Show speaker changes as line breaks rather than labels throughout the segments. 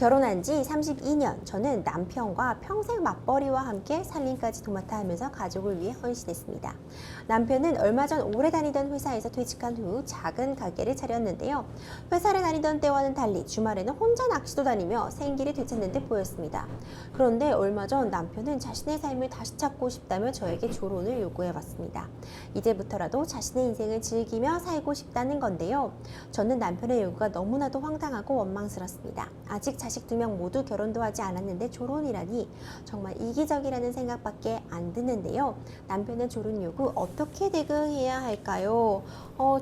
결혼한 지 32년, 저는 남편과 평생 맞벌이와 함께 살림까지 도맡아 하면서 가족을 위해 헌신했습니다. 남편은 얼마 전 오래 다니던 회사에서 퇴직한 후 작은 가게를 차렸는데요. 회사를 다니던 때와는 달리 주말에는 혼자 낚시도 다니며 생기를 되찾는 듯 보였습니다. 그런데 얼마 전 남편은 자신의 삶을 다시 찾고 싶다며 저에게 조론을 요구해봤습니다. 이제부터라도 자신의 인생을 즐기며 살고 싶다는 건데요. 저는 남편의 요구가 너무나도 황당하고 원망스럽습니다. 아직 자식 2명 모두 결혼도 하지 않았는데 조론이라니 정말 이기적이라는 생각밖에 안 드는데요. 남편의 조론 요구 어떻게 대응해야 할까요?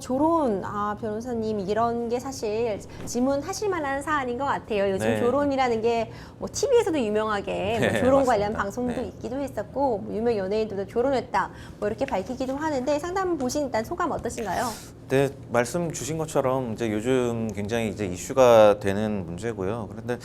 조론, 변호사님 이런 게 사실 질문하실 만한 사안인 것 같아요. 요즘
네.
조론이라는 게 뭐 TV에서도 유명하게 뭐
네,
조론
맞습니다.
관련 방송도
네.
있기도 했었고 뭐 유명 연예인들도 조론했다 뭐 이렇게 밝히기도 하는데 상담 보신 일단 소감 어떠신가요?
네, 말씀 주신 것처럼 이제 요즘 굉장히 이제 이슈가 되는 문제고요. 그런데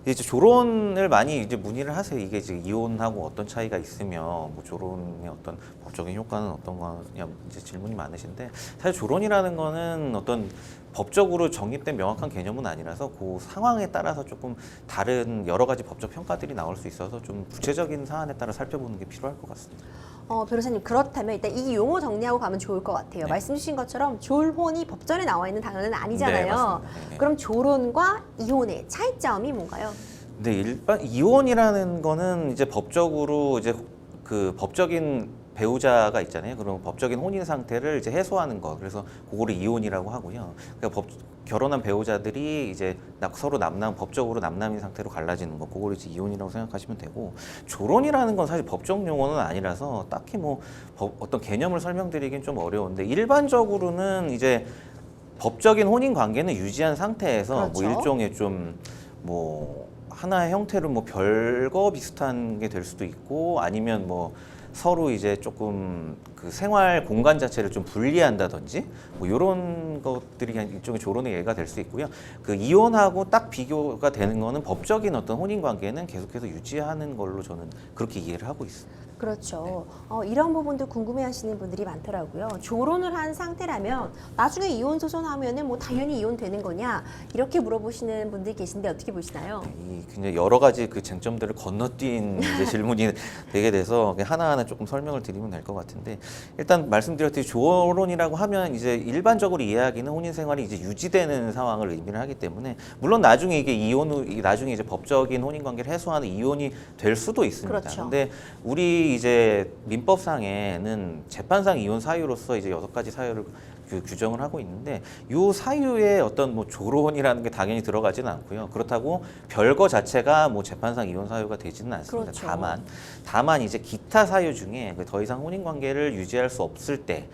이제 조론을 많이 이제 문의를 하세요. 이게 이제 이혼하고 어떤 차이가 있으며 뭐 조론의 어떤 법적인 효과는 어떤 거냐 이제 질문이 많으신데 사실 조론이라는 거는 어떤 법적으로 정립된 명확한 개념은 아니라서 그 상황에 따라서 조금 다른 여러 가지 법적 평가들이 나올 수 있어서 좀 구체적인 사안에 따라 살펴보는 게 필요할 것 같습니다.
변호사님 그렇다면 일단 이 용어 정리하고 가면 좋을 것 같아요.
네.
말씀 주신 것처럼 졸혼이 법전에 나와 있는 단어는 아니잖아요.
네, 맞습니다. 네.
그럼 조론과 이혼의 차이점이 뭔가요?
근데 일반 이혼이라는 거는 이제 법적으로 이제 그 법적인 배우자가 있잖아요. 그럼 법적인 혼인 상태를 이제 해소하는 거. 그래서 그거를 이혼이라고 하고요. 그러니까 결혼한 배우자들이 이제 서로 법적으로 남남인 상태로 갈라지는 거. 그걸 이제 이혼이라고 생각하시면 되고, 조론이라는 건 사실 법적 용어는 아니라서 딱히 뭐 어떤 개념을 설명드리긴 좀 어려운데, 일반적으로는 이제 법적인 혼인 관계는 유지한 상태에서
그렇죠.
뭐 일종의 좀 뭐 하나의 형태로 뭐 별거 비슷한 게 될 수도 있고, 아니면 뭐 서로 이제 조금 그 생활 공간 자체를 좀 분리한다든지 뭐 이런 것들이 그냥 일종의 조론의 예가 될 수 있고요. 그 이혼하고 딱 비교가 되는 거는 법적인 어떤 혼인 관계는 계속해서 유지하는 걸로 저는 그렇게 이해를 하고 있습니다.
그렇죠. 이런 부분도 궁금해하시는 분들이 많더라고요. 조론을 한 상태라면 나중에 이혼 소송하면은 뭐 당연히 이혼되는 거냐 이렇게 물어보시는 분들이 계신데 어떻게 보시나요?
이 굉장히 여러 가지 그 쟁점들을 건너뛴 이제 질문이 되게 돼서 하나하나 조금 설명을 드리면 될 것 같은데, 일단 말씀드렸듯이 조론이라고 하면 이제 일반적으로 이해하기는 혼인 생활이 이제 유지되는 상황을 의미를 하기 때문에, 물론 나중에 이게 나중에 이제 법적인 혼인 관계를 해소하는 이혼이 될 수도 있습니다.
그렇죠.
근데 우리 이제 민법상에는 재판상 이혼 사유로서 이제 6가지 사유를 규정을 하고 있는데, 이 사유에 어떤 뭐 조론이라는 게 당연히 들어가지는 않고요. 그렇다고 별거 자체가 뭐 재판상 이혼 사유가 되지는 않습니다.
그렇죠.
다만 이제 기타 사유 중에 더 이상 혼인 관계를 유지할 수 없을 때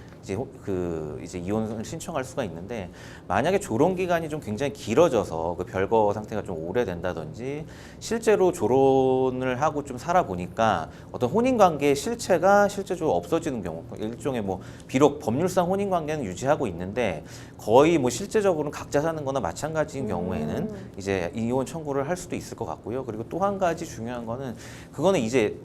이제 이혼을 신청할 수가 있는데, 만약에 조론 기간이 좀 굉장히 길어져서 그 별거 상태가 좀 오래된다든지, 실제로 조론을 하고 좀 살아보니까 어떤 혼인 관계의 실체가 실제적으로 없어지는 경우, 일종의 뭐 비록 법률상 혼인 관계는 유지하고 있는데 거의 뭐 실제적으로는 각자 사는 거나 마찬가지인 경우에는 이제 이혼 청구를 할 수도 있을 것 같고요. 그리고 또 한 가지 중요한 거는, 그거는 이제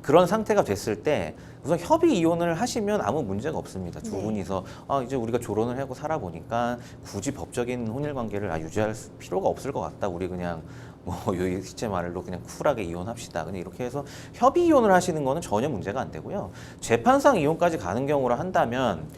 그런 상태가 됐을 때 우선 협의 이혼을 하시면 아무 문제가 없습니다. 두
네.
분이서 이제 우리가 조론을 하고 살아보니까 굳이 법적인 혼인 관계를 유지할 필요가 없을 것 같다. 우리 그냥 뭐 여기 시체 말로 그냥 쿨하게 이혼합시다. 그냥 이렇게 해서 협의 이혼을 하시는 거는 전혀 문제가 안 되고요. 재판상 이혼까지 가는 경우로 한다면,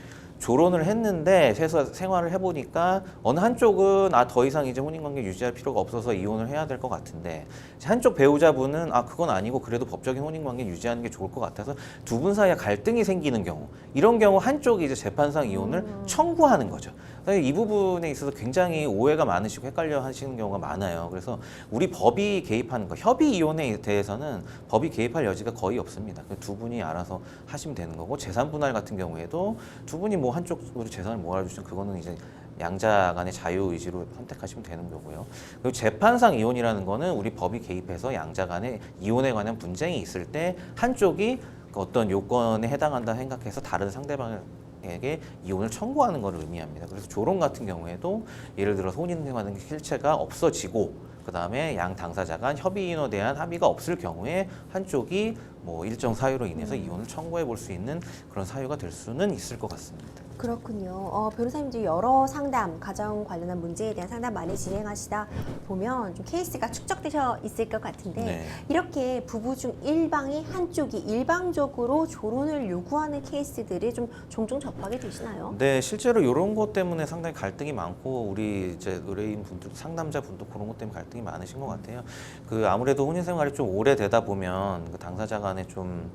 조론을 했는데 생활을 해보니까 어느 한쪽은 더 이상 이제 혼인관계 유지할 필요가 없어서 이혼을 해야 될 것 같은데, 한쪽 배우자분은 그건 아니고 그래도 법적인 혼인관계 유지하는 게 좋을 것 같아서 두 분 사이에 갈등이 생기는 경우, 이런 경우 한쪽이 이제 재판상 이혼을 청구하는 거죠. 이 부분에 있어서 굉장히 오해가 많으시고 헷갈려 하시는 경우가 많아요. 그래서 우리 법이 개입하는 거, 협의 이혼에 대해서는 법이 개입할 여지가 거의 없습니다. 두 분이 알아서 하시면 되는 거고, 재산 분할 같은 경우에도 두 분이 뭐 한쪽으로 재산을 몰아주시면 그거는 이제 양자 간의 자유 의지로 선택하시면 되는 거고요. 그리고 재판상 이혼이라는 거는 우리 법이 개입해서 양자 간의 이혼에 관한 분쟁이 있을 때 한쪽이 어떤 요건에 해당한다 생각해서 다른 상대방에게 이혼을 청구하는 것을 의미합니다. 그래서 조론 같은 경우에도 예를 들어서 혼인 생활의 실체가 없어지고, 그 다음에 양 당사자 간 협의인에 대한 합의가 없을 경우에 한쪽이 뭐 일정 사유로 인해서 이혼을 청구해 볼 수 있는 그런 사유가 될 수는 있을 것 같습니다.
그렇군요. 변호사님도 여러 상담, 가정 관련한 문제에 대한 상담 많이 진행하시다 보면 좀 케이스가 축적되어 있을 것 같은데
네.
이렇게 부부 중 일방이 한쪽이 일방적으로 조론을 요구하는 케이스들이 좀 종종 접하게 되시나요?
네, 실제로 이런 것 때문에 상당히 갈등이 많고 우리 이제 의뢰인 분들, 상담자 분도 그런 것 때문에 갈등이 많으신 것 같아요. 그 아무래도 혼인 생활이 좀 오래되다 보면 그 당사자 간에 좀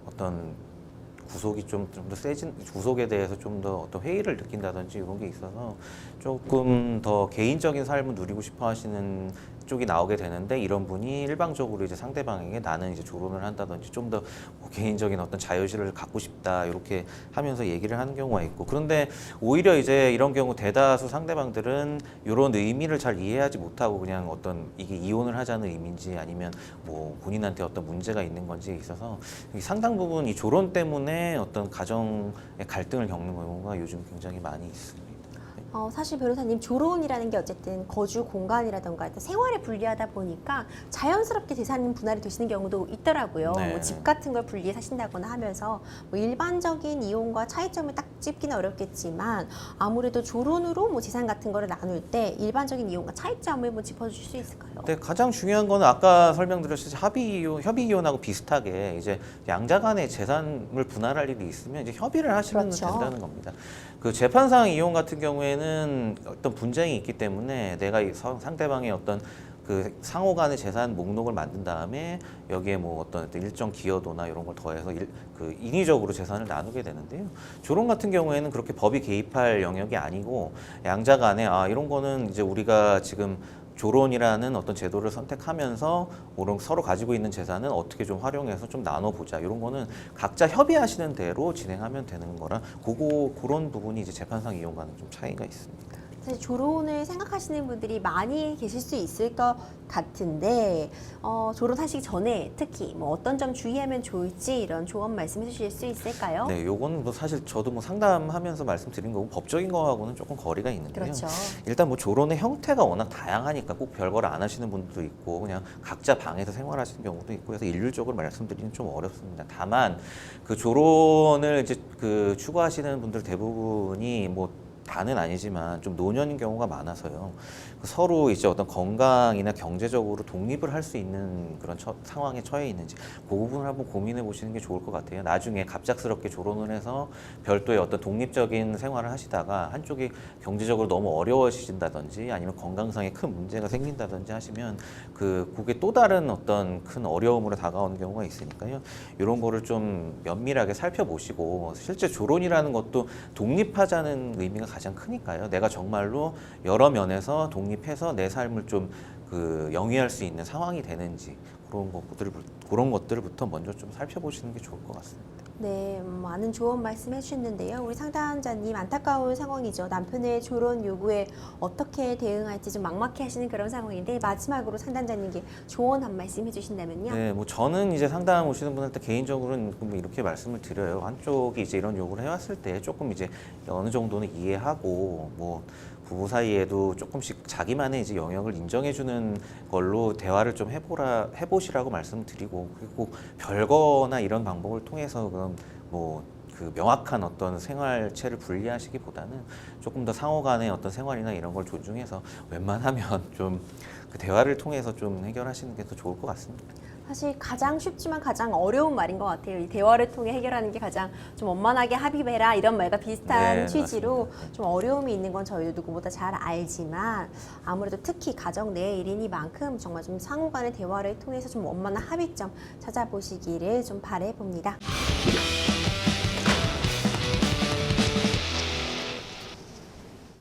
어떤 구속이 좀 더 세진 구속에 대해서 좀 더 어떤 회의를 느낀다든지 이런 게 있어서 조금 더 개인적인 삶을 누리고 싶어 하시는 쪽이 나오게 되는데 이런 분이 일방적으로 이제 상대방에게 나는 이제 조론을 한다든지 좀 더 개인적인 어떤 자유시를 갖고 싶다 이렇게 하면서 얘기를 하는 경우가 있고 그런데 오히려 이제 이런 경우 대다수 상대방들은 이런 의미를 잘 이해하지 못하고 그냥 어떤 이게 이혼을 하자는 의미인지 아니면 뭐 본인한테 어떤 문제가 있는 건지에 있어서 상당 부분 이 조론 때문에 어떤 가정의 갈등을 겪는 경우가 요즘 굉장히 많이 있습니다.
사실 변호사님 조론이라는 게 어쨌든 거주 공간이라던가 생활에 불리하다 보니까 자연스럽게 재산 분할이 되시는 경우도 있더라고요.
네.
뭐 집 같은 걸 분리해 사신다거나 하면서 뭐 일반적인 이혼과 차이점을 딱 짚기는 어렵겠지만 아무래도 조론으로 뭐 재산 같은 거를 나눌 때 일반적인 이혼과 차이점을 뭐 짚어주실 수 있을까요?
네, 가장 중요한 거는 아까 설명드렸듯이 협의 이혼하고 비슷하게 이제 양자 간의 재산을 분할할 일이 있으면 이제 협의를 하시면
그렇죠.
된다는 겁니다. 그 재판상 이혼 같은 경우에는 어떤 분쟁이 있기 때문에 내가 이 상대방의 어떤 그 상호 간의 재산 목록을 만든 다음에 여기에 뭐 어떤 일정 기여도나 이런 걸 더해서 그 인위적으로 재산을 나누게 되는데요. 조론 같은 경우에는 그렇게 법이 개입할 영역이 아니고 양자 간에 이런 거는 이제 우리가 지금 조론이라는 어떤 제도를 선택하면서 서로 가지고 있는 재산은 어떻게 좀 활용해서 좀 나눠보자. 이런 거는 각자 협의하시는 대로 진행하면 되는 거라 그런 부분이 이제 재판상 이용과는 좀 차이가 있습니다.
사실 조론을 생각하시는 분들이 많이 계실 수 있을 것 같은데 조론하시기 전에 특히 뭐 어떤 점 주의하면 좋을지 이런 조언 말씀해 주실 수 있을까요?
네, 요거는 뭐 사실 저도 뭐 상담하면서 말씀드린 거고 법적인 거하고는 조금 거리가 있는데요.
그렇죠.
일단 뭐 조론의 형태가 워낙 다양하니까 꼭 별걸 안 하시는 분들도 있고 그냥 각자 방에서 생활하시는 경우도 있고 해서 일률적으로 말씀드리는 좀 어렵습니다. 다만 그 조론을 이제 그 추구하시는 분들 대부분이 뭐 다는 아니지만 좀 노년인 경우가 많아서요. 서로 이제 어떤 건강이나 경제적으로 독립을 할 수 있는 그런 상황에 처해 있는지 그 부분을 한번 고민해 보시는 게 좋을 것 같아요. 나중에 갑작스럽게 조론을 해서 별도의 어떤 독립적인 생활을 하시다가 한쪽이 경제적으로 너무 어려워지신다든지 아니면 건강상에 큰 문제가 생긴다든지 하시면 그게 또 다른 어떤 큰 어려움으로 다가오는 경우가 있으니까요. 이런 거를 좀 면밀하게 살펴보시고 실제 조론이라는 것도 독립하자는 의미가 가장 크니까요. 내가 정말로 여러 면에서 독립해서 내 삶을 좀 영위할 수 있는 상황이 되는지 그런 것들부터 먼저 좀 살펴보시는 게 좋을 것 같습니다.
네, 많은 조언 말씀해 주셨는데요. 우리 상담자님 안타까운 상황이죠. 남편의 조론 요구에 어떻게 대응할지 좀 막막해 하시는 그런 상황인데 마지막으로 상담자님께 조언 한 말씀 해주신다면요.
네, 뭐 저는 이제 상담 오시는 분한테 개인적으로는 뭐 이렇게 말씀을 드려요. 한쪽이 이제 이런 요구를 해왔을 때 조금 이제 어느 정도는 이해하고 뭐 부부 사이에도 조금씩 자기만의 이제 영역을 인정해주는 걸로 대화를 좀 해보시라고 말씀드리고 그리고 별거나 이런 방법을 통해서 그럼 뭐 그 명확한 어떤 생활체를 분리하시기보다는 조금 더 상호 간의 어떤 생활이나 이런 걸 존중해서 웬만하면 좀 그 대화를 통해서 좀 해결하시는 게 더 좋을 것 같습니다.
사실 가장 쉽지만 가장 어려운 말인 것 같아요. 이 대화를 통해 해결하는 게 가장 좀 원만하게 합의해라 이런 말과 비슷한
네,
취지로
맞습니다.
좀 어려움이 있는 건 저희도 누구보다 잘 알지만 아무래도 특히 가정 내 일이니만큼 정말 좀 상호 간의 대화를 통해서 좀 원만한 합의점 찾아보시기를 좀 바라봅니다.